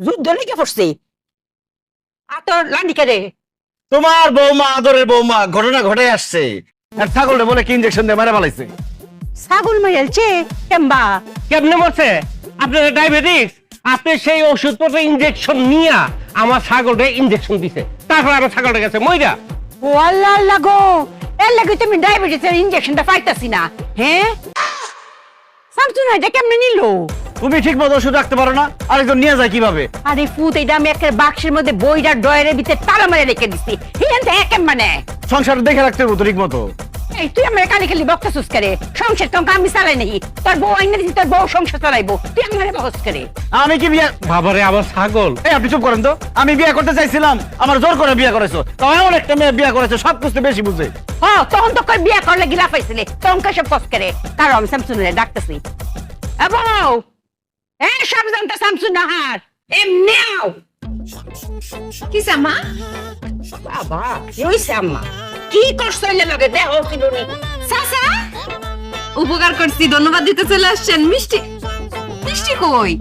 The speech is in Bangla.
যুদ্ধ লেগে পড়ছে। আর তোর লান্ডিকে রে তোমার বৌমা, আদরের বৌমা, ঘটনা ঘটে আসছে। আর ছাগলটা বলে কি ইনজেকশন দিয়ে মেরে ফেলাইছে। ছাগল মাইলছে কেমবা? কেমনে মরছে? আপনার ডায়াবেটিস, আপনি সেই ওষুধপত্র ইনজেকশন নিয়া আমার ছাগলটা ইনজেকশন দিছে, তারপর আমার ছাগলটা গেছে মইরা। ও আল্লাহ আল্লাহ গো, এর লাগে তুমি ডায়াবেটিসের ইনজেকশনটা পাইতাছি না। হ্যাঁ শামসুন এটা কেমনে নিল? তুমি ঠিক মতো ওষুধ রাখতে পারো না, আরেকজন নিয়ে যায় কিভাবে? আরে ফুত, এটা আমি একটা বাক্সের মধ্যে বইটার ডয়ারের ভিতরে তালা মারে রেখে দিছি। হিয়ান থেকে কেমন মানে? সংসার দেখে রাখতে হবে তো ঠিক মতো। এই তুই আমার কালি খালি বকতাছিস করে? সংসার তো আমি চালাই নাকি? তোর বউ আইনা দিছি, তোর বউ সংসার চালাইবো, তুই আমার বহস করে? আমি কি বিয়ে? বাবারে আমার ছাগল। এই আপনি চুপ করেন তো। আমি বিয়ে করতে চাইছিলাম, আমার জোর করে বিয়ে করেছো। তাও এমন একটা মেয়ে বিয়ে করেছো সব কিছু বেশি বুঝে। তখন তো কই বিয়া করলে গিলা পাইছিলে, তখন কেসব ফস করে? কারণ আমি শামসুনের ডাকতেছি। বউ সব জানতা শামসুন নাহার এমনি আও। কি সামা? বাবা কি হইছে আম্মা? কি করছো এলে লগে দেহ ছিল নি? সাসা উপকার করছি, ধন্যবাদ দিতে চলে আসছেন। মিষ্টি মিষ্টি কই?